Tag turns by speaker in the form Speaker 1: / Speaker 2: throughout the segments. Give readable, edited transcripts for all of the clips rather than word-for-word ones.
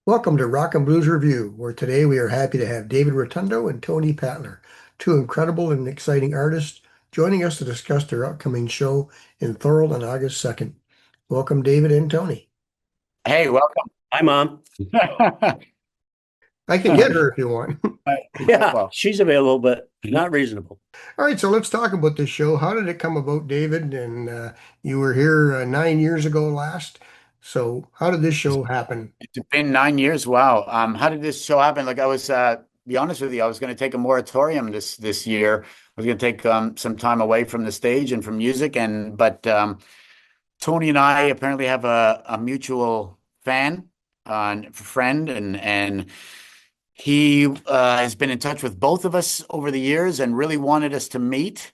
Speaker 1: Welcome to Rock and Blues Review, where today we are happy to have David Rotundo and Tony Patler, two incredible and exciting artists, joining us to discuss their upcoming show in Thorold on August 2nd. Welcome, David and Tony.
Speaker 2: Hey, welcome.
Speaker 3: Hi, Mom.
Speaker 1: I can get her if you want.
Speaker 3: Yeah,
Speaker 2: Well,
Speaker 3: she's available, but not reasonable.
Speaker 1: All right, so let's talk about this show. How did it come about, David? And you were here 9 years ago last. So, how did this show happen?
Speaker 2: it's been 9 years. Wow. How did this show happen? Like I was, be honest with you, I was going to take a moratorium this year. I was going to take some time away from the stage and from music, but Tony and I apparently have a mutual friend, and he has been in touch with both of us over the years and really wanted us to meet.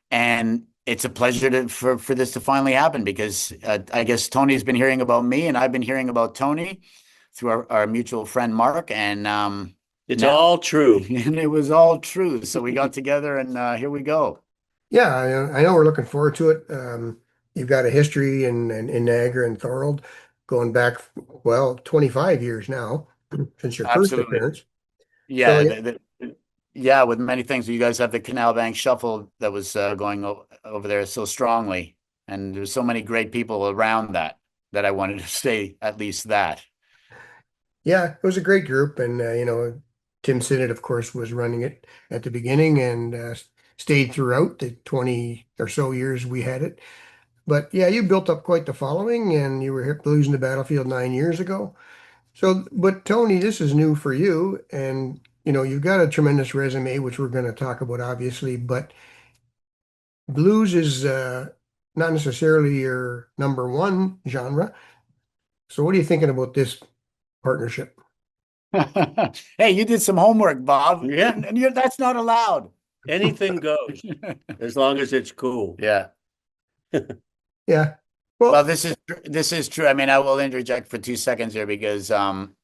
Speaker 2: And it's a pleasure for this to finally happen because I guess Tony's been hearing about me and I've been hearing about Tony through our mutual friend Mark, and
Speaker 3: It's
Speaker 2: now
Speaker 3: all true.
Speaker 2: and it was all true. So we got together, and here we go.
Speaker 1: Yeah, I know we're looking forward to it. You've got a history in Niagara and Thorold going back, well, 25 years now since your first
Speaker 2: Absolutely,
Speaker 1: appearance. So,
Speaker 2: yeah, yeah. With many things, you guys have the Canal Bank Shuffle that was going over there so strongly, and there's so many great people around that I wanted to say at least that.
Speaker 1: yeah, it was a great group. And, Tim Sinnott, of course, was running it at the beginning and stayed throughout the 20 or so years we had it. But yeah, you built up quite the following and you were here losing the battlefield 9 years ago. So, but Tony, this is new for you. And, you've got a tremendous resume, which we're going to talk about, obviously. But blues is not necessarily your number one genre. So what are you thinking about this partnership?
Speaker 2: Hey, you did some homework, Bob,
Speaker 3: Yeah,
Speaker 2: and that's not allowed.
Speaker 3: anything goes as long as it's cool.
Speaker 2: Yeah.
Speaker 1: Yeah.
Speaker 2: Well,
Speaker 1: Well,
Speaker 2: this is true. I mean, I will interject for 2 seconds here because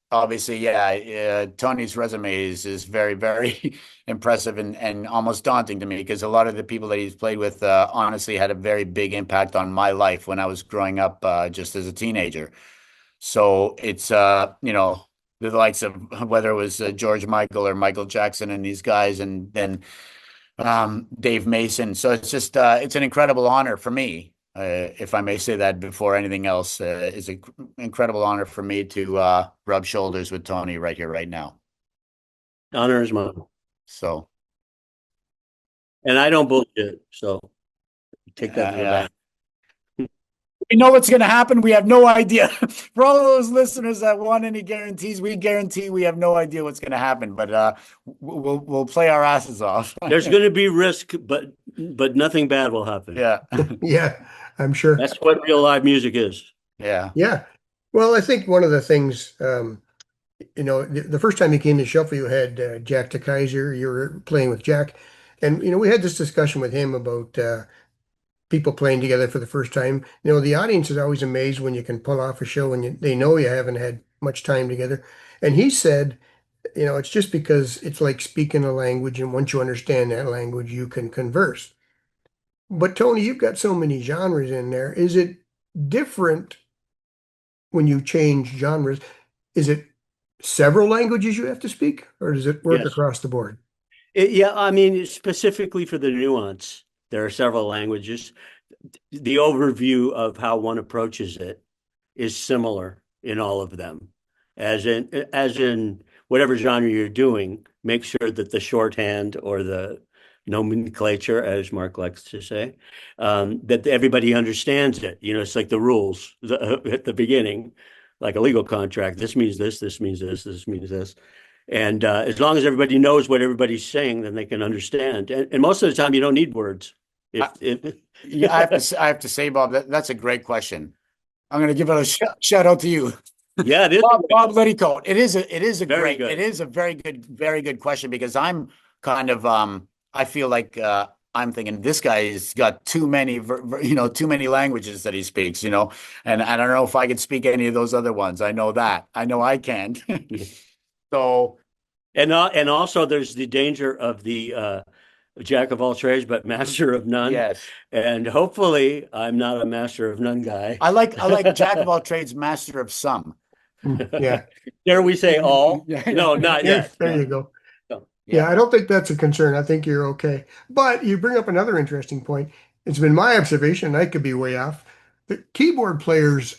Speaker 2: obviously, yeah, Tony's resume is very, very impressive and almost daunting to me because a lot of the people that he's played with honestly had a very big impact on my life when I was growing up just as a teenager. So it's the likes of whether it was George Michael or Michael Jackson and these guys, and then Dave Mason. So it's just it's an incredible honor for me, if I may say that before anything else. It's an incredible honor for me to rub shoulders with Tony right here, right now.
Speaker 3: Honor is mine.
Speaker 2: So
Speaker 3: And I don't bullshit, so take that to the
Speaker 2: yeah.
Speaker 3: bank.
Speaker 2: We know what's going to happen. We have no idea. For all of those listeners that want any guarantees, we guarantee we have no idea what's going to happen. But we'll play our asses off.
Speaker 3: There's going to be risk, but nothing bad will happen.
Speaker 2: Yeah,
Speaker 1: yeah, I'm sure.
Speaker 3: That's what real live music is.
Speaker 2: yeah.
Speaker 1: Yeah. Well, I think one of the things, the first time you came to Shuffle, you had Jack de Kaiser. You were playing with Jack. And, we had this discussion with him about people playing together for the first time. The audience is always amazed when you can pull off a show and they know you haven't had much time together. And he said, it's just because it's like speaking a language, and once you understand that language, you can converse. But Tony, you've got so many genres in there. Is it different when you change genres? Is it several languages you have to speak, or does it work
Speaker 3: Yes.
Speaker 1: across the board?
Speaker 3: Yeah, I mean, specifically for the nuance, there are several languages. The overview of how one approaches it is similar in all of them. As in whatever genre you're doing, make sure that the shorthand or the nomenclature, as Mark likes to say, that everybody understands it. It's like the rules at the beginning, like a legal contract. This means this, this means this, this means this. And as long as everybody knows what everybody's saying, then they can understand. And most of the time, you don't need words.
Speaker 2: I,
Speaker 3: If
Speaker 2: yeah, I have to say, Bob, that's a great question. I'm going to give it a shout out to you.
Speaker 3: Yeah, this
Speaker 2: Bob Liddycoat. It is a
Speaker 3: very
Speaker 2: great,
Speaker 3: good.
Speaker 2: it is a very good question because I'm kind of I feel like I'm thinking this guy's got too many too many languages that he speaks, and I don't know if I could speak any of those other ones. I know that. I know I can't. So
Speaker 3: And also there's the danger of the jack of all trades, but master of none.
Speaker 2: yes.
Speaker 3: And hopefully I'm not a master of none guy.
Speaker 2: I like Jack of all trades, master of some.
Speaker 1: Yeah.
Speaker 3: Dare we say all? No, not
Speaker 1: There,
Speaker 3: yet.
Speaker 1: there
Speaker 3: No,
Speaker 1: you go.
Speaker 3: no.
Speaker 1: Yeah,
Speaker 2: Yeah.
Speaker 1: I don't think that's a concern. I think you're okay. But you bring up another interesting point. It's been my observation, I could be way off, that keyboard players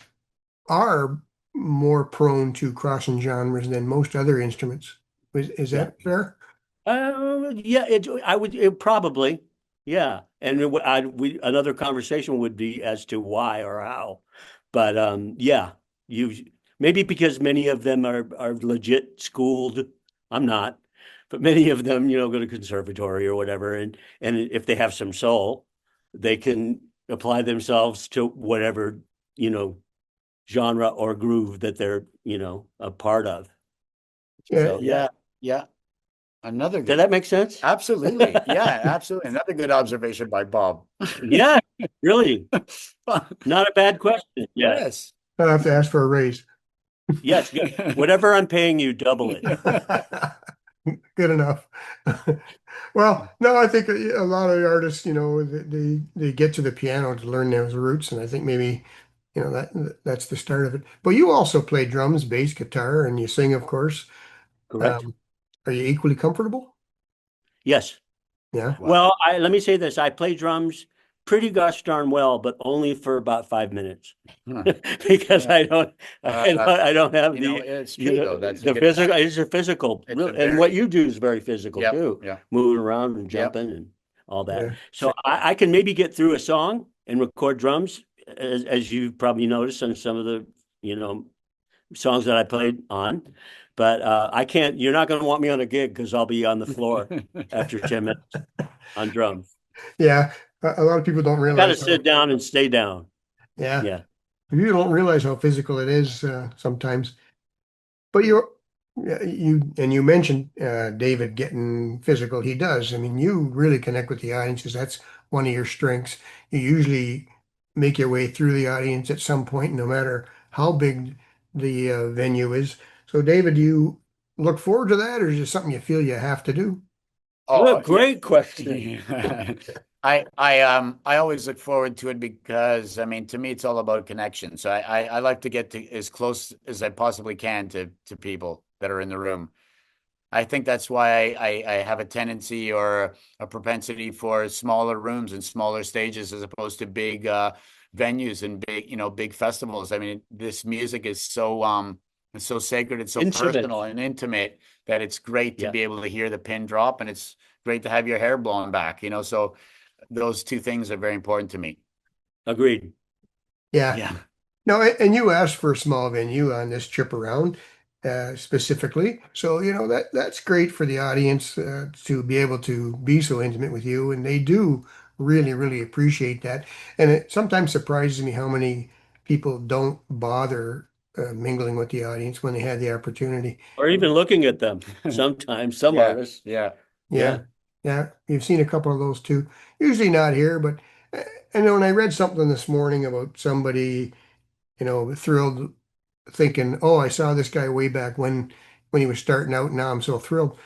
Speaker 1: are more prone to crossing genres than most other instruments. Is
Speaker 3: Yeah.
Speaker 1: that fair?
Speaker 3: Yeah, I would probably, yeah. And another conversation would be as to why or how. But yeah, you maybe because many of them are legit schooled. I'm not, but many of them, go to conservatory or whatever, and if they have some soul, they can apply themselves to whatever, you know, genre or groove that they're, a part of.
Speaker 1: Yeah,
Speaker 3: So yeah.
Speaker 2: Yeah. Yeah. Another
Speaker 3: Did
Speaker 2: good.
Speaker 3: that make sense?
Speaker 2: Absolutely. Yeah, absolutely. Another good observation by Bob.
Speaker 3: Yeah, really. Not a bad question. Yeah.
Speaker 2: Yes.
Speaker 1: I'll have to ask for a raise.
Speaker 3: Yes. Whatever I'm paying you, double it.
Speaker 1: Good enough. Well, no, I think a lot of the artists, they get to the piano to learn those roots, and I think maybe, that's the start of it. But you also play drums, bass, guitar, and you sing, of course.
Speaker 3: Correct.
Speaker 1: Um, are you equally comfortable?
Speaker 3: Yes.
Speaker 1: Yeah.
Speaker 2: Wow.
Speaker 3: Well, let me say this. I play drums pretty gosh darn well, but only for about 5 minutes
Speaker 2: Huh.
Speaker 3: because
Speaker 2: Yeah. Uh,
Speaker 3: I don't have
Speaker 2: it's true though. That's a
Speaker 3: the
Speaker 2: good
Speaker 3: physical.
Speaker 2: point.
Speaker 3: It's a physical,
Speaker 2: It's a
Speaker 3: and what
Speaker 2: very,
Speaker 3: you do is very physical
Speaker 2: yep,
Speaker 3: too,
Speaker 2: yeah,
Speaker 3: moving around and
Speaker 2: yep.
Speaker 3: jumping and all that.
Speaker 1: Yeah.
Speaker 3: So I can maybe get through a song and record drums, as you probably noticed on some of the, you know, songs that I played on. But I can't, you're not going to want me on a gig because I'll be on the floor after 10 minutes on drums.
Speaker 1: Yeah. A lot of people don't
Speaker 3: I got to
Speaker 1: realize
Speaker 3: sit down and stay down.
Speaker 1: yeah,
Speaker 3: Yeah.
Speaker 1: you don't realize how physical it is sometimes. But you mentioned David getting physical. He does. I mean, you really connect with the audiences. That's one of your strengths. You usually make your way through the audience at some point, no matter how big the venue is. So, David, do you look forward to that, or is it something you feel you have to do?
Speaker 2: Oh, yeah.
Speaker 3: Great question.
Speaker 2: I always look forward to it because I mean to me it's all about connection. So I like to get to as close as I possibly can to people that are in the room. I think that's why I have a tendency or a propensity for smaller rooms and smaller stages as opposed to big venues and big, big festivals. I mean, this music is it's so sacred, it's so
Speaker 3: Intimate.
Speaker 2: personal and intimate that it's great to
Speaker 3: Yeah.
Speaker 2: be able to hear the pin drop and it's great to have your hair blown back. So those two things are very important to me.
Speaker 3: Agreed.
Speaker 1: Yeah.
Speaker 2: Yeah.
Speaker 1: No, and you asked for a small venue on this trip around specifically. So, that's great for the audience to be able to be so intimate with you. And they do really, really appreciate that. And it sometimes surprises me how many people don't bother mingling with the audience when they had the opportunity.
Speaker 3: Or even looking at them. Sometimes, some
Speaker 2: Yeah.
Speaker 3: artists.
Speaker 2: Yeah.
Speaker 1: Yeah.
Speaker 3: Yeah.
Speaker 1: Yeah. You've seen a couple of those too. Usually not here, but and when I read something this morning about somebody, thrilled thinking, "Oh, I saw this guy way back when he was starting out. Now I'm so thrilled."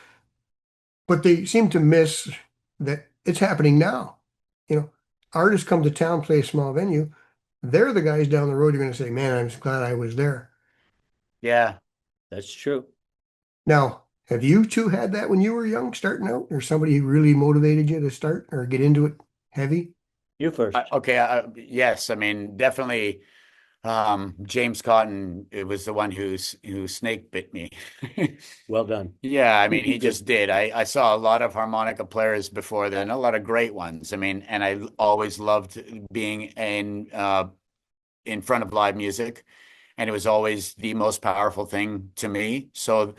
Speaker 1: But they seem to miss that it's happening now. You know, Artists come to town, play a small venue. They're the guys down the road who are going to say, "Man, I'm just glad I was there."
Speaker 2: Yeah.
Speaker 3: That's true.
Speaker 1: Now, have you two had that when you were young, starting out, or somebody who really motivated you to start or get into it heavy?
Speaker 3: You first.
Speaker 2: Okay. Yes. I mean, definitely. James Cotton, it was the one who snake bit me.
Speaker 3: Well done.
Speaker 2: Yeah, I mean, he just did. I saw a lot of harmonica players before then, a lot of great ones. I mean, and I always loved being in front of live music, and it was always the most powerful thing to me. So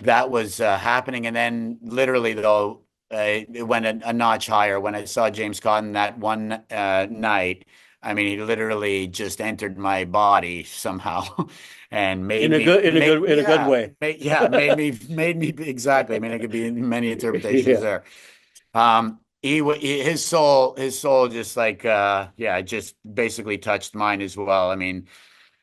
Speaker 2: that was happening, and then literally though, it went a notch higher when I saw James Cotton that one night. I mean, he literally just entered my body somehow, and made
Speaker 3: In a
Speaker 2: me
Speaker 3: good, in a
Speaker 2: make
Speaker 3: good, in a good
Speaker 2: yeah,
Speaker 3: way.
Speaker 2: made me exactly. I mean, it could be many interpretations
Speaker 3: Yeah.
Speaker 2: there. His soul just like yeah, just basically touched mine as well. I mean,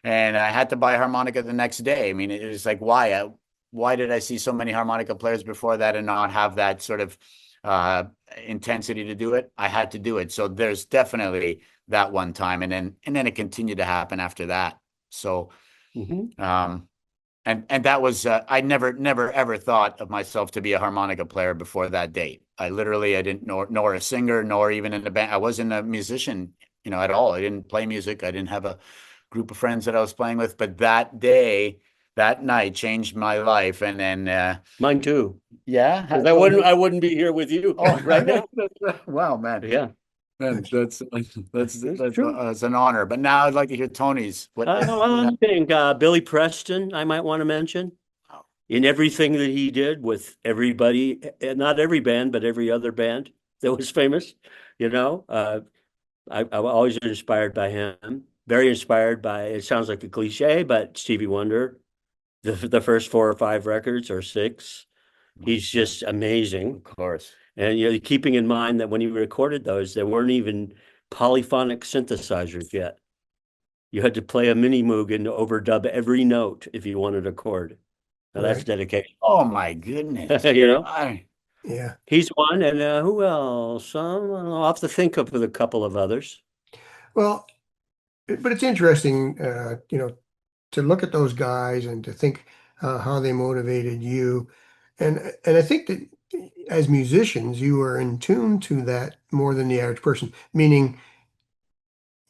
Speaker 2: and I had to buy a harmonica the next day. I mean, it was like, why did I see so many harmonica players before that and not have that sort of uh, intensity to do it? I had to do it. So there's definitely that one time, and then it continued to happen after that. So
Speaker 3: Hmm.
Speaker 2: um, and that was I never ever thought of myself to be a harmonica player before that date. I didn't know nor a singer nor even in a band. I wasn't a musician, at all. I didn't play music. I didn't have a group of friends that I was playing with. But that day, that night changed my life. And then
Speaker 3: Mine too.
Speaker 2: yeah,
Speaker 3: Because I wouldn't be here with you
Speaker 2: oh,
Speaker 3: right now.
Speaker 2: wow, man.
Speaker 3: Yeah,
Speaker 2: Man,
Speaker 3: it's true.
Speaker 2: it's an honor. But now I'd like to hear Tony's. What
Speaker 3: I think Billy Preston, I might want to mention
Speaker 2: happened?
Speaker 3: in everything that he did with everybody, not every band, but every other band that was famous. You know, I'm always inspired by him. Very inspired by. It sounds like a cliche, but Stevie Wonder, the first four or five records or six, he's just amazing.
Speaker 2: Of course.
Speaker 3: And keeping in mind that when he recorded those, there weren't even polyphonic synthesizers yet. You had to play a mini moog and overdub every note if you wanted a chord. Now that's
Speaker 1: Right.
Speaker 3: dedication.
Speaker 2: Oh my goodness.
Speaker 3: you know,
Speaker 2: I
Speaker 1: Yeah.
Speaker 3: he's one, and who else? I'll have to think of a couple of others.
Speaker 1: Well, but it's interesting, to look at those guys and to think how they motivated you. And I think that as musicians, you are in tune to that more than the average person, meaning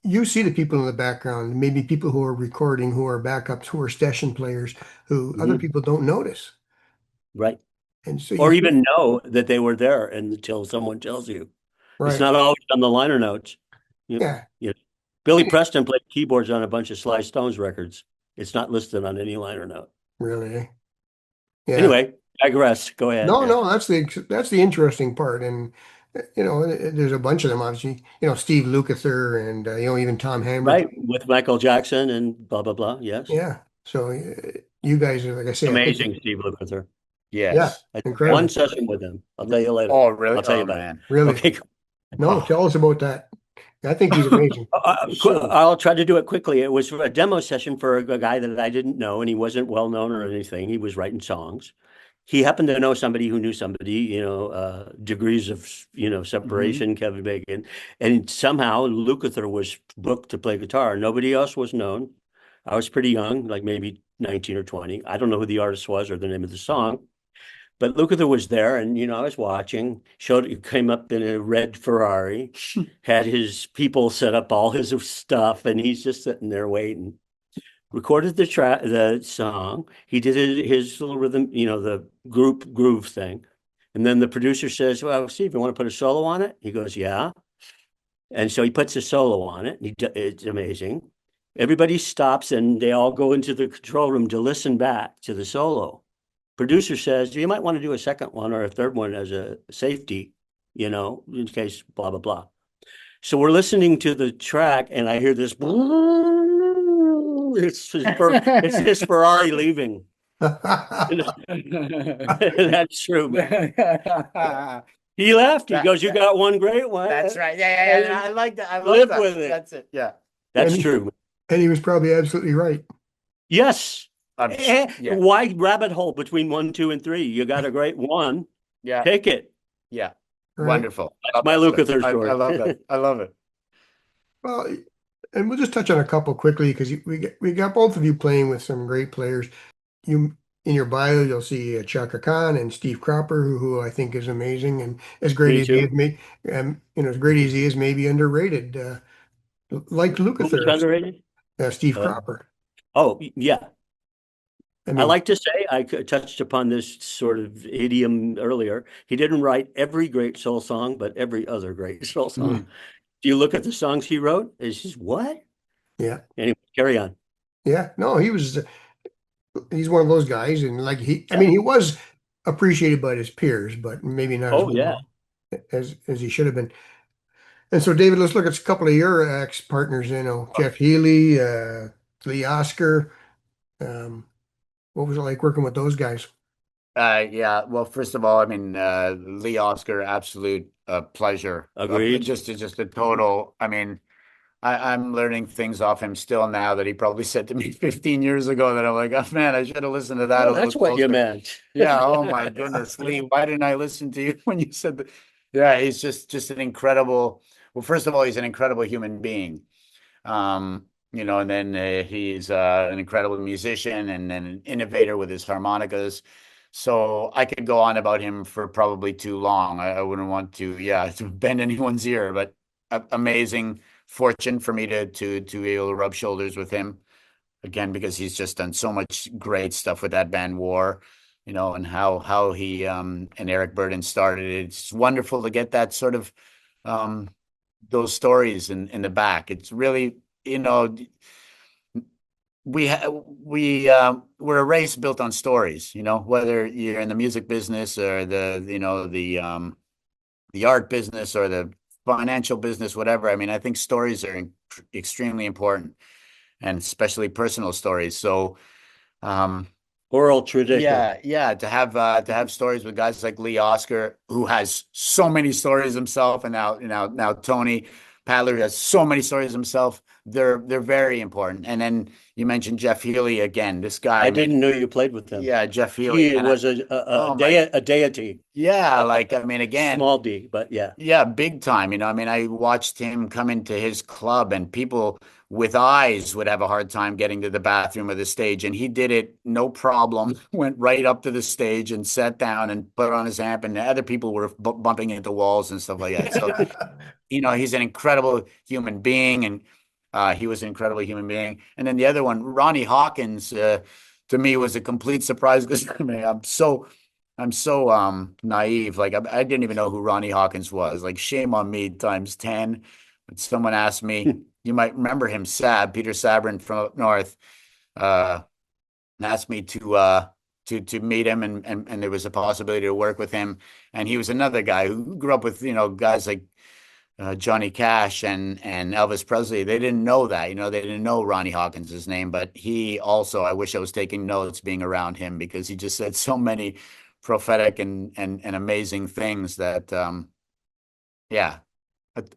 Speaker 1: you see the people in the background, maybe people who are recording, who are backups, who are session players, who other
Speaker 3: Mhm.
Speaker 1: people don't notice.
Speaker 3: Right.
Speaker 1: And so you
Speaker 3: Or
Speaker 1: feel,
Speaker 3: even know that they were there until someone tells you. It's
Speaker 1: right.
Speaker 3: not always on the liner notes. You,
Speaker 1: Yeah.
Speaker 3: you Billy
Speaker 1: And
Speaker 3: Preston played keyboards on a bunch of Sly Stones records. It's not listed on any liner note.
Speaker 1: really. Yeah.
Speaker 3: Anyway, digress. Go ahead.
Speaker 1: No,
Speaker 2: yeah.
Speaker 1: no, that's the interesting part. And there's a bunch of them, obviously. Steve Lukather and even Tom Hammer.
Speaker 3: Right, with Michael Jackson and blah blah blah. Yes,
Speaker 1: Yeah. So you guys, like I say, I think,
Speaker 3: amazing, Steve Lukather.
Speaker 1: yeah,
Speaker 2: Yes.
Speaker 3: I did one
Speaker 1: incredible.
Speaker 3: session with him. I'll tell you later.
Speaker 2: Oh, really?
Speaker 3: I'll tell you
Speaker 2: Oh,
Speaker 3: about it.
Speaker 2: man.
Speaker 1: Really.
Speaker 3: Okay.
Speaker 1: No,
Speaker 2: Oh,
Speaker 1: tell us about that. I think he's amazing.
Speaker 2: so
Speaker 3: I'll try to do it quickly. It was a demo session for a guy that I didn't know, and he wasn't well known or anything. He was writing songs. He happened to know somebody who knew somebody, degrees of,
Speaker 2: mhm.
Speaker 3: separation, Kevin Bacon. And somehow Lukather was booked to play guitar. Nobody else was known. I was pretty young, like maybe 19 or 20. I don't know who the artist was or the name of the song. But Lukather was there, and I was watching. Came up in a red Ferrari, had his people set up all his stuff, and he's just sitting there waiting. Recorded the song. He did his little rhythm, the group groove thing. And then the producer says, "Well, Steve, you want to put a solo on it?" He goes, "Yeah." And so he puts a solo on it. It's amazing. Everybody stops and they all go into the control room to listen back to the solo. Producer says, "You might want to do a second one or a third one as a safety, in case blah, blah, blah." So we're listening to the track and I hear this. It's his Ferrari leaving. That's true, man. He left. He goes, "You
Speaker 2: That
Speaker 3: got one great one."
Speaker 2: that's right. Yeah, yeah, yeah. I like that. I love
Speaker 3: Live
Speaker 2: that.
Speaker 3: with it.
Speaker 2: That's it. Yeah.
Speaker 1: And
Speaker 3: That's true.
Speaker 1: he was probably absolutely right.
Speaker 3: Yes.
Speaker 2: Yeah.
Speaker 3: Why rabbit hole between one, two, and three? You got a great one.
Speaker 2: Yeah.
Speaker 3: Take it.
Speaker 2: Yeah.
Speaker 1: Right.
Speaker 2: Wonderful.
Speaker 3: That's my Lukather
Speaker 2: I
Speaker 3: story.
Speaker 2: love that. I love it.
Speaker 1: Well, and we'll just touch on a couple quickly because we got both of you playing with some great players. You in your bio, you'll see Chaka Khan and Steve Cropper, who I think is amazing and as great
Speaker 3: Me
Speaker 1: as he is,
Speaker 3: too.
Speaker 1: as great as he is, maybe underrated. Like
Speaker 3: Who was
Speaker 1: Lukather,
Speaker 3: underrated?
Speaker 1: Steve
Speaker 3: Uh,
Speaker 1: Cropper.
Speaker 3: oh, yeah.
Speaker 1: I
Speaker 3: I
Speaker 1: mean,
Speaker 3: like to say, touched upon this sort of idiom earlier. He didn't write every great soul song, but every other great soul song.
Speaker 2: Mm.
Speaker 3: Do you look at the songs he wrote? It's just what?
Speaker 1: yeah,
Speaker 3: Anyway, carry on.
Speaker 1: yeah. No, he's one of those guys, and like I
Speaker 3: Yeah.
Speaker 1: mean, he was appreciated by his peers, but maybe not as
Speaker 3: Oh, yeah.
Speaker 1: well as he should have been. And so, David, let's look at a couple of your ex-partners. Jeff Healy, Lee Oscar. Um, what was it like working with those guys?
Speaker 2: Yeah. Well, first of all, I mean, Lee Oscar, absolute pleasure.
Speaker 3: Agreed.
Speaker 2: Just a total. I mean, I'm learning things off him still now that he probably said to me 15 years ago that I'm like, oh man, I should have listened to that a
Speaker 3: Oh,
Speaker 2: little
Speaker 3: that's what you
Speaker 2: closer.
Speaker 3: meant.
Speaker 2: Yeah. Oh my goodness, Lee, why didn't I listen to you when you said that? Yeah, he's just an incredible. Well, first of all, he's an incredible human being. And then he's an incredible musician and an innovator with his harmonicas. So I could go on about him for probably too long. I wouldn't want to, yeah, to bend anyone's ear, but amazing fortune for me to be able to rub shoulders with him again because he's just done so much great stuff with that band War, and how he and Eric Burden started it. It's wonderful to get that sort of um those stories in the back. It's really, we're a race built on stories, whether you're in the music business or the art business or the financial business, whatever. I mean, I think stories are extremely important, and especially personal stories. So, um,
Speaker 3: Oral tradition.
Speaker 2: yeah, to have stories with guys like Lee Oscar, who has so many stories himself, and now Tony Patler has so many stories himself. They're very important. And then you mentioned Jeff Healey again. This guy,
Speaker 3: I
Speaker 2: I mean,
Speaker 3: didn't know you played with him.
Speaker 2: yeah, Jeff Healey,
Speaker 3: He
Speaker 2: and
Speaker 3: was
Speaker 2: oh my,
Speaker 3: a deity,
Speaker 2: yeah, like I mean, again,
Speaker 3: small d, but yeah.
Speaker 2: yeah, big time. I mean, I watched him come into his club, and people with eyes would have a hard time getting to the bathroom or the stage, and he did it no problem. Went right up to the stage and sat down and put on his amp, and other people were bumping into walls and stuff like that. So, he's an incredible human being, and he was an incredible human being. And then the other one, Ronnie Hawkins, to me was a complete surprise because I mean, I'm so naive. Like I didn't even know who Ronnie Hawkins was. Like shame on me times 10. But someone asked me, you might remember him, Peter Sabrin from up north, uh, asked me to meet him, and there was a possibility to work with him. And he was another guy who grew up with, guys like Johnny Cash and Elvis Presley. They didn't know that, they didn't know Ronnie Hawkins' name, but he also, I wish I was taking notes being around him because he just said so many prophetic and amazing things that, yeah,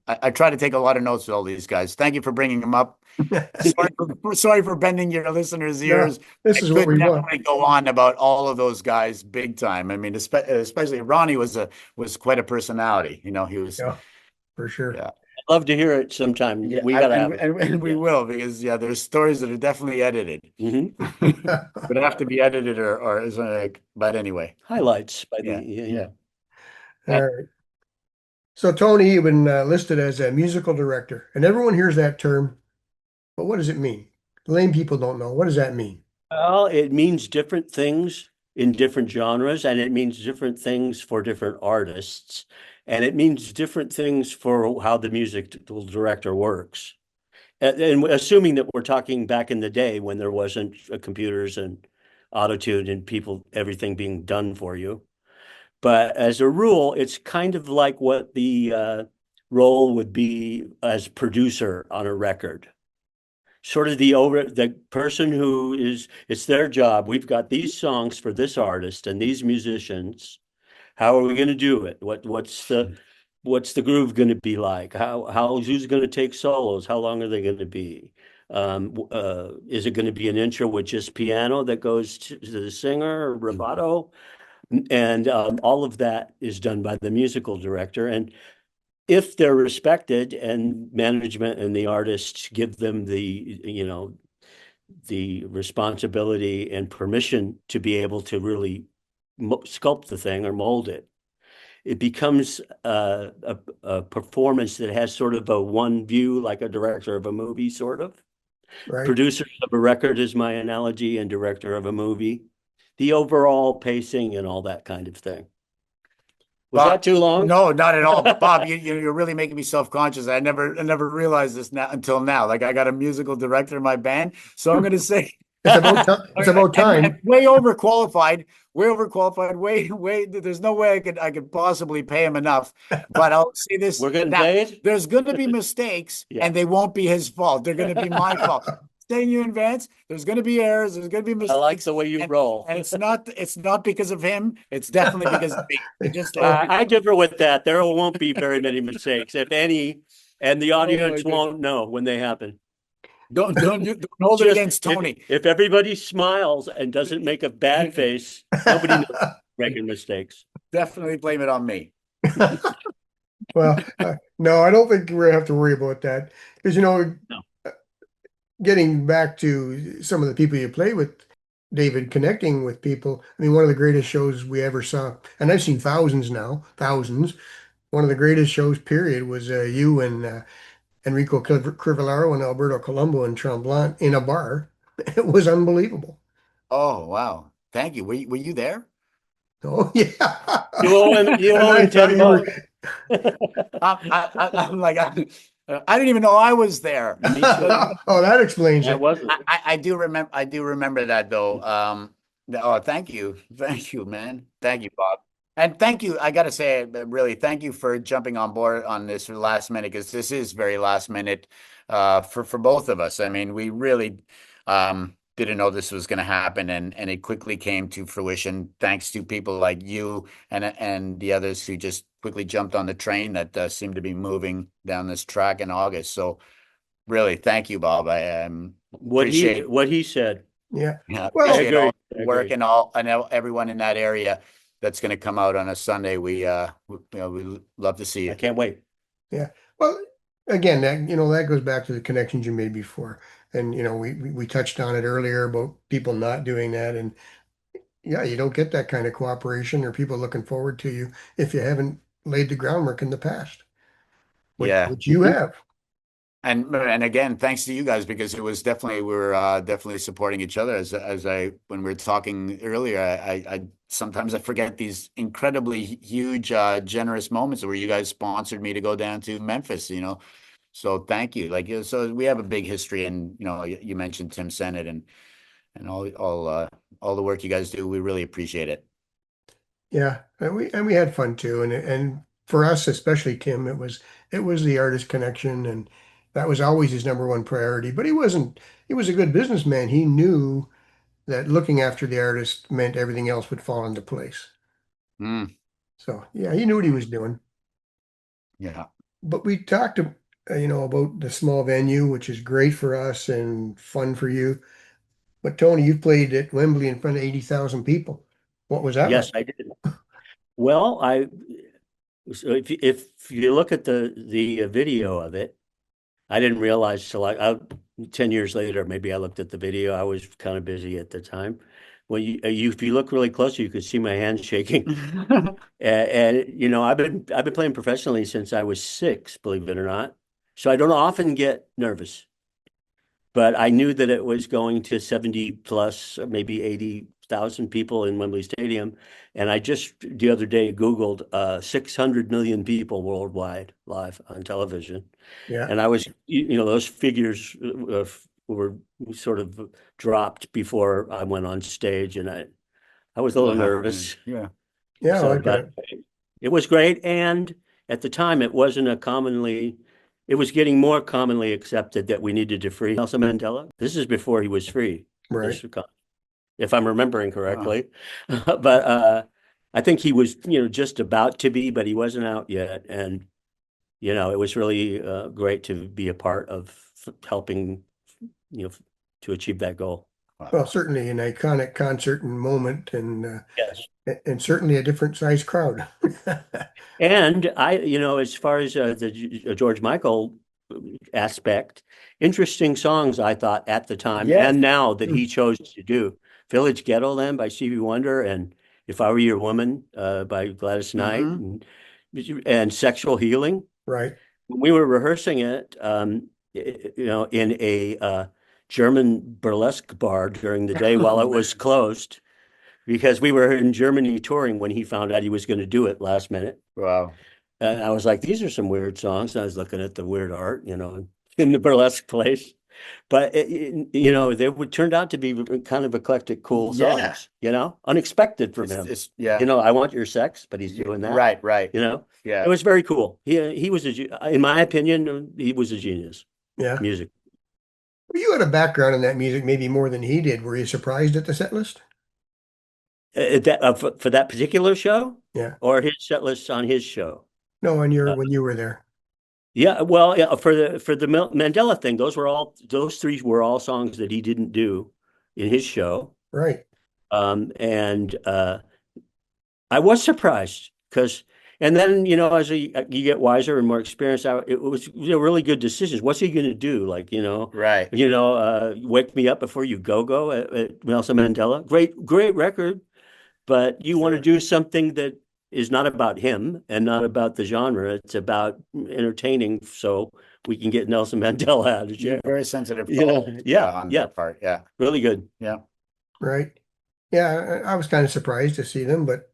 Speaker 2: I try to take a lot of notes with all these guys. Thank you for bringing them up. Sorry for bending your listeners'
Speaker 1: No,
Speaker 2: ears.
Speaker 1: this
Speaker 2: I
Speaker 1: is what
Speaker 2: could
Speaker 1: we want.
Speaker 2: definitely go on about all of those guys big time. I mean, especially Ronnie was quite a personality. He was,
Speaker 1: Yeah, for sure.
Speaker 2: yeah.
Speaker 3: I'd love to hear it sometime.
Speaker 2: Yeah,
Speaker 3: We got to
Speaker 2: and,
Speaker 3: have it.
Speaker 2: and we
Speaker 3: Yeah.
Speaker 2: will because yeah, there's stories that are definitely edited.
Speaker 3: Hmm.
Speaker 2: Would have to be edited or is like, but anyway,
Speaker 3: Highlights by the,
Speaker 2: yeah,
Speaker 3: yeah.
Speaker 2: yeah.
Speaker 1: All right. So Tony, you've been listed as a musical director, and everyone hears that term, but what does it mean? Lame people don't know. What does that mean?
Speaker 3: Well, it means different things in different genres, and it means different things for different artists, and it means different things for how the musical director works. And assuming that we're talking back in the day when there wasn't computers and autotune and people, everything being done for you. But as a rule, it's kind of like what the role would be as producer on a record. Sort of the person who is, it's their job. We've got these songs for this artist and these musicians. How are we going to do it? What's the groove going to be like? Who's going to take solos? How long are they going to be? Is it going to be an intro with just piano that goes to the singer or rubato? And all of that is done by the musical director. And if they're respected and management and the artists give them the responsibility and permission to be able to really sculpt the thing or mold it, it becomes a performance that has sort of a one view, like a director of a movie, sort of.
Speaker 1: Right?
Speaker 3: Producer of a record is my analogy, and director of a movie. The overall pacing and all that kind of thing. Was
Speaker 2: Bob,
Speaker 3: that too long?
Speaker 2: no, not at all. But Bob, you're really making me self-conscious. I never realized this now until now. Like I got a musical director in my band, so I'm going to say,
Speaker 1: It's about time. It's about
Speaker 2: and
Speaker 1: time.
Speaker 2: way overqualified, way overqualified, way. There's no way I could possibly pay him enough. But I'll say this
Speaker 3: We're getting
Speaker 2: now:
Speaker 3: paid?
Speaker 2: there's going to be mistakes,
Speaker 3: Yeah.
Speaker 2: and they won't be his fault. They're going to be my fault. Saying you in advance, there's going to be errors. There's going to be
Speaker 3: I like
Speaker 2: mistakes.
Speaker 3: the way you
Speaker 2: And,
Speaker 3: roll.
Speaker 2: and it's not because of him. It's definitely because of me. Just
Speaker 3: I differ with that. There won't be very many mistakes, if any, and the
Speaker 2: oh my
Speaker 3: audience
Speaker 2: goodness.
Speaker 3: won't know when they happen.
Speaker 2: Don't hold it
Speaker 3: Just
Speaker 2: against Tony.
Speaker 3: if everybody smiles and doesn't make a bad face, nobody knows making mistakes.
Speaker 2: Definitely blame it on me.
Speaker 1: Well, no, I don't think we're gonna have to worry about that because
Speaker 3: No.
Speaker 1: getting back to some of the people you play with, David, connecting with people. I mean, one of the greatest shows we ever saw, and I've seen thousands now, thousands. One of the greatest shows, period, was you and Enrico Crivellaro and Alberto Colombo in Tremblant in a bar. It was unbelievable.
Speaker 2: Oh, wow. Thank you. Were you there?
Speaker 1: Oh yeah,
Speaker 3: You
Speaker 1: and
Speaker 3: owe
Speaker 1: I
Speaker 3: him
Speaker 1: thought
Speaker 3: 10
Speaker 1: you were.
Speaker 3: bucks.
Speaker 2: I'm like, I didn't even know I was there.
Speaker 3: Me too.
Speaker 1: Oh, that explains
Speaker 3: I
Speaker 1: it.
Speaker 3: wasn't.
Speaker 2: I do remember that though. Oh, thank you. Thank you, man. Thank you, Bob. And thank you. I gotta say, really, thank you for jumping on board on this last minute because this is very last minute for both of us. I mean, we really didn't know this was going to happen, and it quickly came to fruition thanks to people like you and the others who just quickly jumped on the train that seemed to be moving down this track in August. So really, thank you, Bob. I appreciate
Speaker 3: What he said.
Speaker 1: Yeah.
Speaker 2: yeah,
Speaker 3: I
Speaker 1: Well,
Speaker 2: appreciate all
Speaker 3: agree.
Speaker 2: the
Speaker 3: I
Speaker 2: work
Speaker 3: agree.
Speaker 2: and all and everyone in that area that's going to come out on a Sunday. We love to see
Speaker 3: I
Speaker 2: you.
Speaker 3: can't wait.
Speaker 1: yeah. Well, again, that goes back to the connections you made before, and we touched on it earlier about people not doing that, and yeah, you don't get that kind of cooperation or people looking forward to you if you haven't laid the groundwork in the past, which
Speaker 2: Yeah.
Speaker 1: which you have.
Speaker 2: And again, thanks to you guys because it was definitely we were definitely supporting each other as I when we were talking earlier. I sometimes I forget these incredibly huge generous moments where you guys sponsored me to go down to Memphis, you know. So thank you. Like so we have a big history and you mentioned Tim Sennett and all the work you guys do. We really appreciate it.
Speaker 1: Yeah, and we had fun too, and for us, especially Tim, it was the artist connection, and that was always his number one priority. But he wasn't. He was a good businessman. He knew that looking after the artist meant everything else would fall into place.
Speaker 2: Mm,
Speaker 1: So yeah, he knew what he was doing.
Speaker 2: yeah.
Speaker 1: But we talked, about the small venue, which is great for us and fun for you. But Tony, you played at Wembley in front of 80,000 people. What was that
Speaker 3: Yes,
Speaker 1: like?
Speaker 3: I did. Well, so if you look at the video of it, I didn't realize till 10 years later, maybe I looked at the video. I was kind of busy at the time. When if you look really close, you could see my hands shaking. And I've been playing professionally since I was 6, believe it or not. So I don't often get nervous, but I knew that it was going to 70 plus, or maybe 80,000 people in Wembley Stadium. And I just the other day Googled 600 million people worldwide live on television.
Speaker 1: Yeah,
Speaker 3: And those figures were sort of dropped before I went on stage, and I was a little nervous.
Speaker 2: Yeah.
Speaker 1: yeah,
Speaker 3: So,
Speaker 1: I got
Speaker 3: but
Speaker 1: it.
Speaker 3: it was great. And at the time, it was getting more commonly accepted that we needed to free Nelson Mandela. This is before he was free,
Speaker 1: Right.
Speaker 3: this, if I'm remembering
Speaker 2: Wow.
Speaker 3: correctly. But I think he was, just about to be, but he wasn't out yet. And it was really great to be a part of helping, you know, to achieve that goal.
Speaker 1: Well,
Speaker 2: Wow.
Speaker 1: certainly an iconic concert and moment,
Speaker 3: Yes.
Speaker 1: and certainly a different size crowd.
Speaker 3: And as far as the George Michael aspect, interesting songs I thought at the time
Speaker 2: Yes.
Speaker 3: and now that he chose to do. Village Ghetto Land by Stevie Wonder and If I Were Your Woman by Gladys Knight
Speaker 2: Hmm.
Speaker 3: and Sexual Healing.
Speaker 1: Right.
Speaker 3: We were rehearsing it, in a German burlesque bar during the day while
Speaker 2: Oh,
Speaker 3: it was
Speaker 2: man.
Speaker 3: closed because we were in Germany touring when he found out he was going to do it last minute.
Speaker 2: Wow.
Speaker 3: And I was like, these are some weird songs. And I was looking at the weird art, in the burlesque place. But they would turned out to be kind of eclectic, cool
Speaker 2: Yeah.
Speaker 3: songs, unexpected from him.
Speaker 2: Yeah.
Speaker 3: I want your sex, but he's doing that.
Speaker 2: Right, right.
Speaker 3: It
Speaker 2: Yeah.
Speaker 3: was very cool. He was in my opinion, he was a genius.
Speaker 1: Yeah.
Speaker 3: Music.
Speaker 1: Well, you had a background in that music, maybe more than he did. Were you surprised at the set list?
Speaker 3: For that particular show
Speaker 1: Yeah.
Speaker 3: or his set list on his show.
Speaker 1: No,
Speaker 3: Uh,
Speaker 1: when you were there.
Speaker 3: yeah, well, yeah, for the Mandela thing, those three were all songs that he didn't do in his show.
Speaker 1: Right.
Speaker 3: And I was surprised because And then, as you get wiser and more experienced, it was, really good decisions. What's he going to do? Like,
Speaker 2: Right.
Speaker 3: Wake Me Up Before You Go at Nelson Mandela. Great, great record, but you want to
Speaker 2: Sure.
Speaker 3: do something that is not about him and not about the genre. It's about entertaining, so we can get Nelson Mandela out of jail.
Speaker 2: Very sensitive thought,
Speaker 3: Yeah,
Speaker 2: on
Speaker 3: yeah,
Speaker 2: their part. Yeah.
Speaker 3: really good.
Speaker 2: Yeah.
Speaker 1: Right. Yeah, I was kind of surprised to see them, but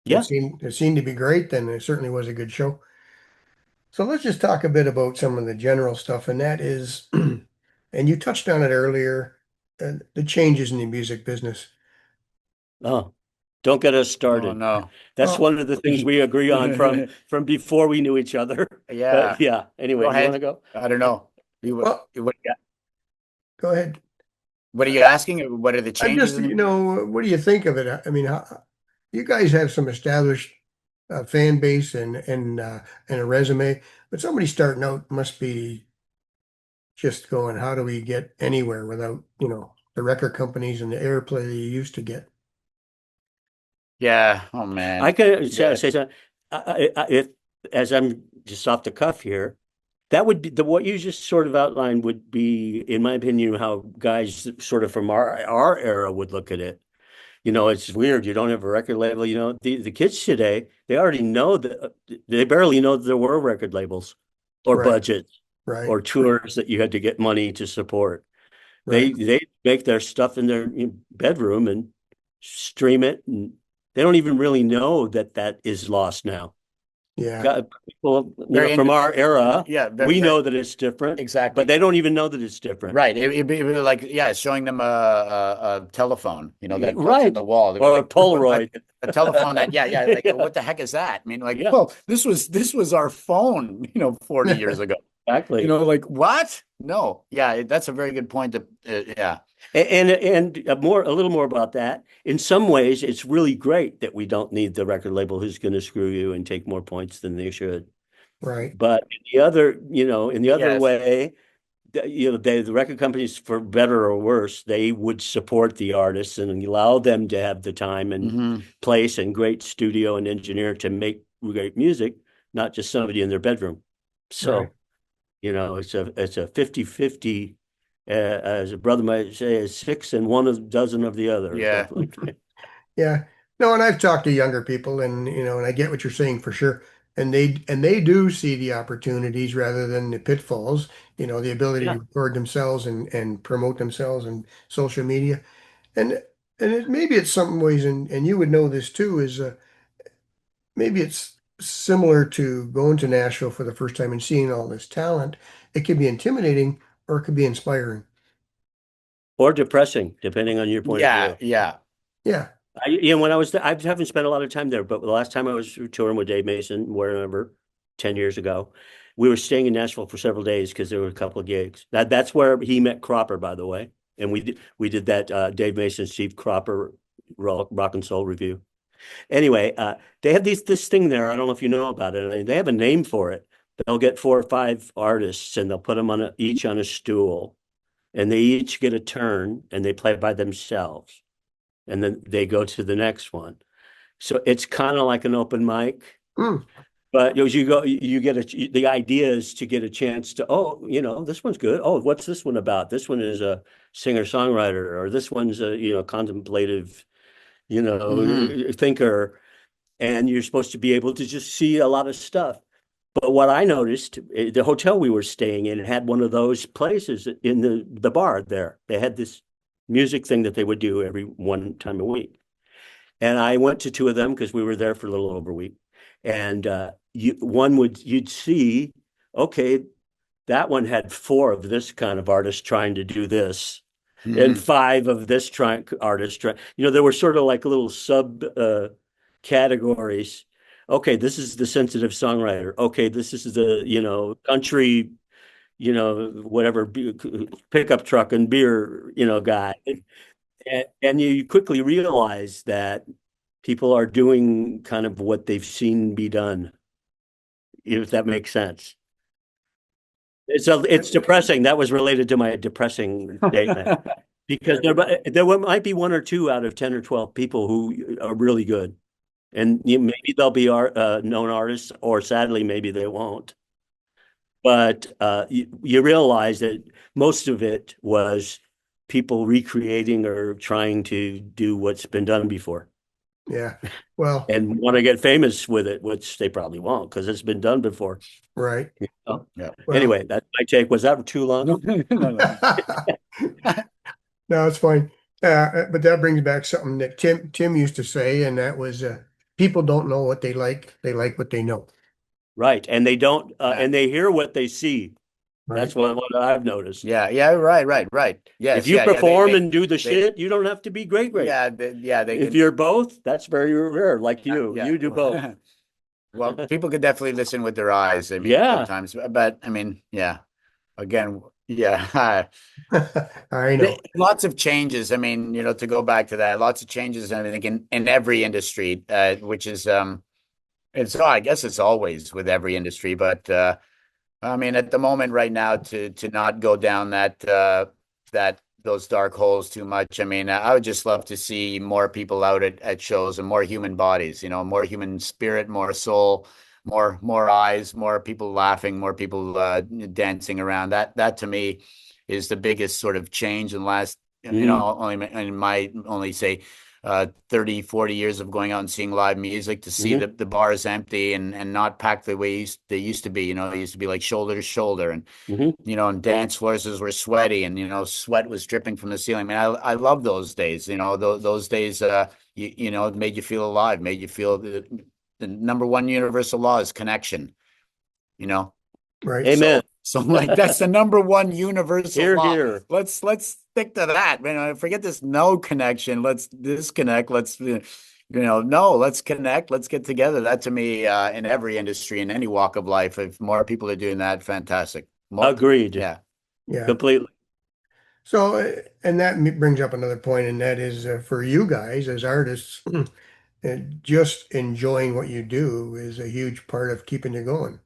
Speaker 3: Yeah.
Speaker 1: it seemed to be great, then it certainly was a good show. So let's just talk a bit about some of the general stuff, and that is, and you touched on it earlier, the changes in the music business.
Speaker 3: Oh, don't get us
Speaker 2: Oh
Speaker 3: started.
Speaker 2: no.
Speaker 3: That's
Speaker 1: Well,
Speaker 3: one of the things we agree on from before we knew each other. But
Speaker 2: Yeah.
Speaker 3: yeah,
Speaker 2: Go
Speaker 3: anyway, you want to
Speaker 2: ahead.
Speaker 3: go?
Speaker 2: I don't know.
Speaker 1: well, go ahead.
Speaker 2: What are you asking? What are the
Speaker 1: I'm
Speaker 2: changes
Speaker 1: just,
Speaker 2: in the music?
Speaker 1: what do you think of it? I mean, you guys have some established fan base and a resume, but somebody starting out must be just going, how do we get anywhere without, the record companies and the airplay that you used to get?
Speaker 2: Yeah. Oh
Speaker 3: I
Speaker 2: man.
Speaker 3: can say,
Speaker 2: Yeah.
Speaker 3: say something. If as I'm just off the cuff here, that would be what you just sort of outlined would be, in my opinion, how guys sort of from our era would look at it. It's weird. You don't have a record label. The kids today, they already know that they barely know that there were record labels or
Speaker 1: Right,
Speaker 3: budgets
Speaker 1: right,
Speaker 3: or tours that you had to get money to support.
Speaker 1: right.
Speaker 3: They make their stuff in their bedroom and stream it, and they don't even really know that that is lost now.
Speaker 1: Yeah,
Speaker 3: God, people,
Speaker 2: Very
Speaker 3: from
Speaker 2: ind
Speaker 3: our era,
Speaker 2: yeah, very,
Speaker 3: we
Speaker 2: very
Speaker 3: know that it's different, but
Speaker 2: exactly.
Speaker 3: they don't even know that it's different.
Speaker 2: Right. It'd be like, yeah, showing them a telephone, that plugs in
Speaker 3: Right.
Speaker 2: the wall. They'd be
Speaker 3: Or a
Speaker 2: like,
Speaker 3: Polaroid.
Speaker 2: a telephone that, yeah, yeah, like,
Speaker 3: Yeah.
Speaker 2: what the heck is that? I mean, like,
Speaker 3: Yeah,
Speaker 2: well, this was our phone, 40 years ago.
Speaker 3: exactly.
Speaker 2: Like, what? No. Yeah, that's a very good point to, yeah.
Speaker 3: And a little more about that. In some ways, it's really great that we don't need the record label who's going to screw you and take more points than they should.
Speaker 1: right.
Speaker 3: But in the other
Speaker 2: Yes.
Speaker 3: way, the record companies, for better or worse, they would support the artists and allow them to have the time and
Speaker 2: Hmm.
Speaker 3: place and great studio and engineer to make great music, not just somebody in their bedroom.
Speaker 1: Right.
Speaker 3: So, it's a 50-50, as a brother might say, a six and one of a dozen of the other or
Speaker 2: Yeah.
Speaker 3: something like that.
Speaker 1: Yeah. No, and I've talked to younger people and and I get what you're saying for sure. And they do see the opportunities rather than the pitfalls, the ability to
Speaker 3: Yeah.
Speaker 1: record themselves and promote themselves in social media. And maybe it's some ways, and you would know this too, is maybe it's similar to going to Nashville for the first time and seeing all this talent. It could be intimidating or it could be inspiring.
Speaker 3: Or depressing, depending on your point of
Speaker 2: Yeah.
Speaker 3: view.
Speaker 2: Yeah.
Speaker 1: Yeah.
Speaker 3: When I was there, I haven't spent a lot of time there, but the last time I was touring with Dave Mason, wherever, 10 years ago, we were staying in Nashville for several days because there were a couple of gigs. That's where he met Cropper, by the way. And we did that Dave Mason, Steve Cropper rock and soul review. Anyway, they have this thing there. I don't know if you know about it. I mean, they have a name for it. They'll get 4 or 5 artists and they'll put them each on a stool, and they each get a turn and they play by themselves, and then they go to the next one. So it's kind of like an open mic,
Speaker 1: Mm,
Speaker 3: but as you go, you get the idea is to get a chance to, oh, this one's good. Oh, what's this one about? This one is a singer-songwriter, or this one's a, contemplative,
Speaker 2: Hmm.
Speaker 3: thinker. And you're supposed to be able to just see a lot of stuff. But what I noticed, the hotel we were staying in had one of those places in the bar there. They had this music thing that they would do every one time a week. And I went to 2 of them because we were there for a little over a week. And you'd see, okay, that one had 4 of this kind of artist trying to do this, and
Speaker 2: Hmm.
Speaker 3: 5 of this artist trying. There were sort of like little sub categories. Okay, this is the sensitive songwriter. Okay, this is the country, whatever, pickup truck and beer guy. And you quickly realize that people are doing kind of what they've seen be done, if that makes sense. It's depressing. That was related to my depressing statement, because there might be 1 or 2 out of 10 or 12 people who are really good. And maybe they'll be known artists, or sadly, maybe they won't. But you realize that most of it was people recreating or trying to do what's been done before
Speaker 1: Yeah. Well,
Speaker 3: and want to get famous with it, which they probably won't because it's been done before.
Speaker 1: right.
Speaker 3: Oh.
Speaker 2: Yeah.
Speaker 1: Well,
Speaker 3: Anyway, that's my take. Was that too long?
Speaker 2: No, no.
Speaker 1: no, it's fine. But that brings back something that Tim used to say, and that was people don't know what they like. They like what they know.
Speaker 3: Right. And they don't,
Speaker 2: Yeah.
Speaker 3: and they hear what they see.
Speaker 1: Right.
Speaker 3: That's what I've noticed.
Speaker 2: Yeah, yeah, right.
Speaker 3: If
Speaker 2: Yes,
Speaker 3: you
Speaker 2: yeah, yeah.
Speaker 3: perform and do the
Speaker 2: They,
Speaker 3: shit, you don't have to be great.
Speaker 2: yeah, they
Speaker 3: If
Speaker 2: can.
Speaker 3: you're both, that's very rare, like you.
Speaker 2: Yeah.
Speaker 3: You do both.
Speaker 2: Well, people could definitely listen with their eyes. I mean,
Speaker 3: Yeah.
Speaker 2: sometimes, but I mean, yeah. Again, yeah.
Speaker 1: I know.
Speaker 2: Lots of changes. I mean, to go back to that, lots of changes, I think, in every industry, which is it's I guess it's always with every industry, but I mean, at the moment right now, to not go down that those dark holes too much. I mean, I would just love to see more people out at shows and more human bodies, more human spirit, more soul, more eyes, more people laughing, more people dancing around. That to me is the biggest sort of change in the last,
Speaker 3: Mm,
Speaker 2: only in my only say 30, 40 years of going out and seeing live music, to see
Speaker 3: hmm
Speaker 2: the bars empty and not packed the way they used to be. It used to be like shoulder to shoulder, and
Speaker 3: hmm
Speaker 2: and dance floors were sweaty, and sweat was dripping from the ceiling. I mean, I love those days. Those days, it made you feel alive, made you feel the number one universal law is connection. You know,
Speaker 1: Right.
Speaker 3: Amen.
Speaker 2: so like that's the number one universal
Speaker 3: Here,
Speaker 2: law.
Speaker 3: here.
Speaker 2: Let's stick to that. Forget this no connection. Let's disconnect. No, let's connect. Let's get together. That to me, in every industry, in any walk of life, if more people are doing that, fantastic. More,
Speaker 3: Agreed.
Speaker 2: yeah,
Speaker 1: Yeah.
Speaker 3: Completely.
Speaker 1: So, and that brings up another point, and that is for you guys as artists, just enjoying what you do is a huge part of keeping you going.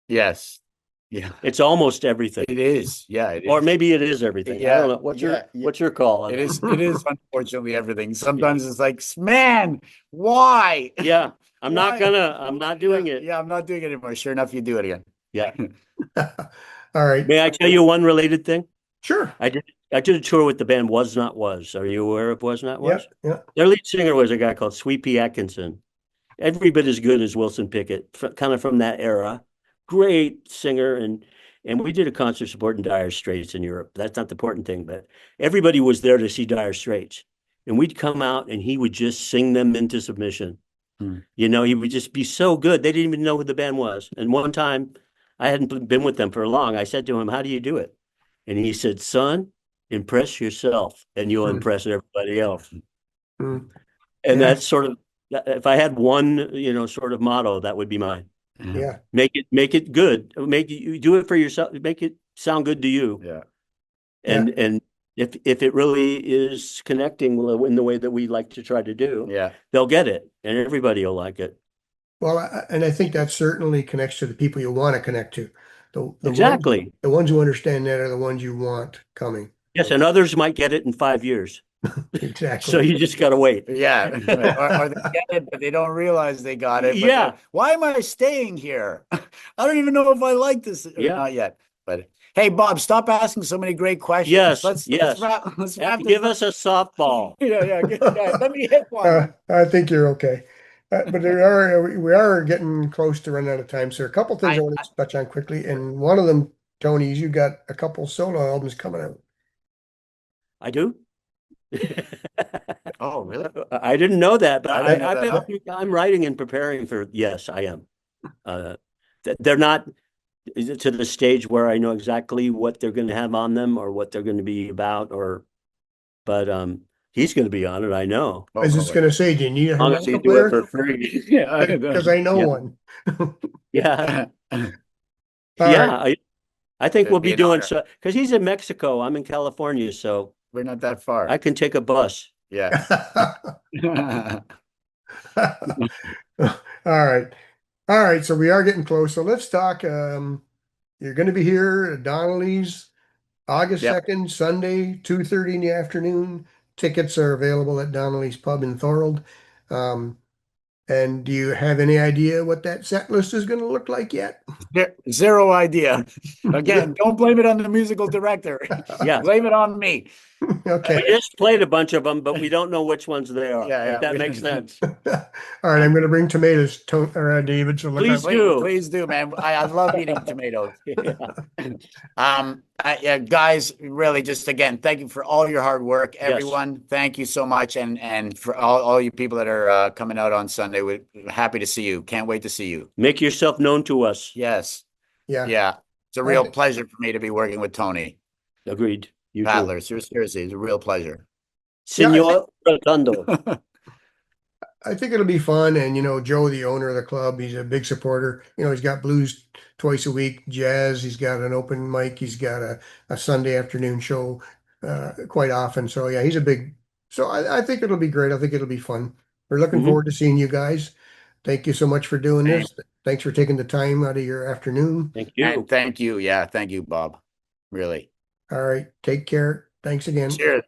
Speaker 2: yes, yeah,
Speaker 3: It's almost everything.
Speaker 2: it is. Yeah, it
Speaker 3: Or
Speaker 2: is.
Speaker 3: maybe it is everything. I don't
Speaker 2: Yeah,
Speaker 3: know.
Speaker 2: yeah.
Speaker 3: What's your call on
Speaker 2: It
Speaker 3: it?
Speaker 2: is. It is unfortunately everything.
Speaker 3: Yeah.
Speaker 2: Sometimes it's like, man, why?
Speaker 3: Yeah.
Speaker 2: Why?
Speaker 3: I'm not
Speaker 2: Yeah,
Speaker 3: doing it.
Speaker 2: yeah, I'm not doing it anymore. Sure enough, you do it again.
Speaker 3: Yeah.
Speaker 1: All right.
Speaker 3: May I tell you one related thing?
Speaker 1: Sure.
Speaker 3: I did I did a tour with the band Was Not Was. Are you aware of Was Not
Speaker 1: Yeah.
Speaker 3: Was?
Speaker 1: Yeah.
Speaker 3: Their lead singer was a guy called Sweet Pea Atkinson. Every bit as good as Wilson Pickett, kind of from that era. Great singer, and we did a concert supporting Dire Straits in Europe. That's not the important thing, but everybody was there to see Dire Straits. And we'd come out and he would just sing them into submission.
Speaker 2: Hmm.
Speaker 3: He would just be so good. They didn't even know who the band was. And one time, I hadn't been with them for long. I said to him, "How do you do it?" And he said, "Son, impress yourself and you'll
Speaker 1: Mm,
Speaker 3: impress everybody else."
Speaker 1: mm.
Speaker 3: And
Speaker 1: Yeah.
Speaker 3: that's sort of, if I had one, sort of motto, that would be mine.
Speaker 2: Yeah.
Speaker 1: Yeah.
Speaker 3: Make it good. You do it for yourself. Make it sound good to you.
Speaker 2: Yeah.
Speaker 1: Yeah.
Speaker 3: And if it really is connecting in the way that we like to try to do,
Speaker 2: Yeah.
Speaker 3: they'll get it and everybody will like it.
Speaker 1: Well, and I think that certainly connects to the people you want to connect to.
Speaker 3: Exactly.
Speaker 1: The ones who understand that are the ones you want coming.
Speaker 3: Yes, and others might get it in 5 years. So
Speaker 1: Exactly.
Speaker 3: you just got to wait.
Speaker 2: Yeah. Or they get it, but they don't realize they got it. But
Speaker 3: Yeah.
Speaker 2: why am I staying here? I don't even know if I like this or
Speaker 3: Yeah.
Speaker 2: not yet. But hey, Bob, stop asking so many great questions.
Speaker 3: Yes.
Speaker 2: Let's
Speaker 3: Yes.
Speaker 2: wrap this
Speaker 3: Give
Speaker 2: up.
Speaker 3: us a softball.
Speaker 2: Yeah. Let me hit one.
Speaker 1: I think you're okay. But we are getting close to running out of time. So a couple things I
Speaker 2: I,
Speaker 1: want
Speaker 2: I
Speaker 1: to touch on quickly. And one of them, Tony, is you got a couple solo albums coming out.
Speaker 3: I do.
Speaker 2: oh really?
Speaker 3: I didn't know that, but
Speaker 2: I didn't know that.
Speaker 3: I'm writing and preparing for. Yes, I am. Uh, they're not to the stage where I know exactly what they're going to have on them or what they're going to be about, but he's going to be on it. I know.
Speaker 1: I was just going to say, do you need a
Speaker 3: As long as they
Speaker 1: harmonica
Speaker 3: do it
Speaker 1: player?
Speaker 3: for free.
Speaker 2: Yeah.
Speaker 1: Because I know
Speaker 3: Yeah.
Speaker 1: one.
Speaker 3: Yeah,
Speaker 1: All
Speaker 3: yeah.
Speaker 1: right.
Speaker 3: I think
Speaker 2: It'd
Speaker 3: we'll
Speaker 2: be
Speaker 3: be
Speaker 2: an
Speaker 3: doing
Speaker 2: honor.
Speaker 3: so because he's in Mexico. I'm in California, so
Speaker 2: We're not that far.
Speaker 3: I can take a bus.
Speaker 2: Yeah.
Speaker 1: All right. All right. So we are getting close. So let's talk. You're going to be here at Donnelly's August
Speaker 2: Yep.
Speaker 1: 2nd, Sunday, 2:30 in the afternoon. Tickets are available at Donnelly's Pub in Thorold. Um, And do you have any idea what that set list is going to look like yet?
Speaker 2: Zero idea. Again, don't blame it on the musical director.
Speaker 3: Yeah.
Speaker 2: Blame it on me.
Speaker 3: We
Speaker 1: Okay.
Speaker 3: just played a bunch of them, but we don't know which ones they are,
Speaker 2: Yeah,
Speaker 3: if
Speaker 2: yeah.
Speaker 3: that makes sense.
Speaker 1: All right, I'm going to bring tomatoes, David. So look out.
Speaker 3: Please do.
Speaker 2: Please do, man. I love eating tomatoes.
Speaker 3: Yeah.
Speaker 2: Yeah, guys, really, just again, thank you for all your hard work,
Speaker 3: Yes.
Speaker 2: everyone. Thank you so much, and for all you people that are coming out on Sunday. We're happy to see you. Can't wait to see you.
Speaker 3: Make yourself known to us.
Speaker 2: Yes,
Speaker 1: Yeah.
Speaker 2: yeah, it's a
Speaker 1: I
Speaker 2: real
Speaker 1: th
Speaker 2: pleasure for me to be working with Tony
Speaker 3: Agreed. You too.
Speaker 2: Patler. Seriously, it's a real pleasure.
Speaker 1: yeah, I think
Speaker 3: Senor Rotundo.
Speaker 1: I think it'll be fun. And Joe, the owner of the club, he's a big supporter. He's got blues twice a week, jazz. He's got an open mic. He's got a Sunday afternoon show quite often. So yeah, he's a big. So I think it'll be great. I think it'll be fun. We're looking
Speaker 3: Hmm.
Speaker 1: forward to seeing you guys. Thank you so much for doing
Speaker 2: Same.
Speaker 1: this. Thanks for taking the time out of your afternoon.
Speaker 3: Thank
Speaker 2: And
Speaker 3: you.
Speaker 2: thank you. Yeah, thank you, Bob. Really.
Speaker 1: All right, take care. Thanks again.
Speaker 2: Cheers.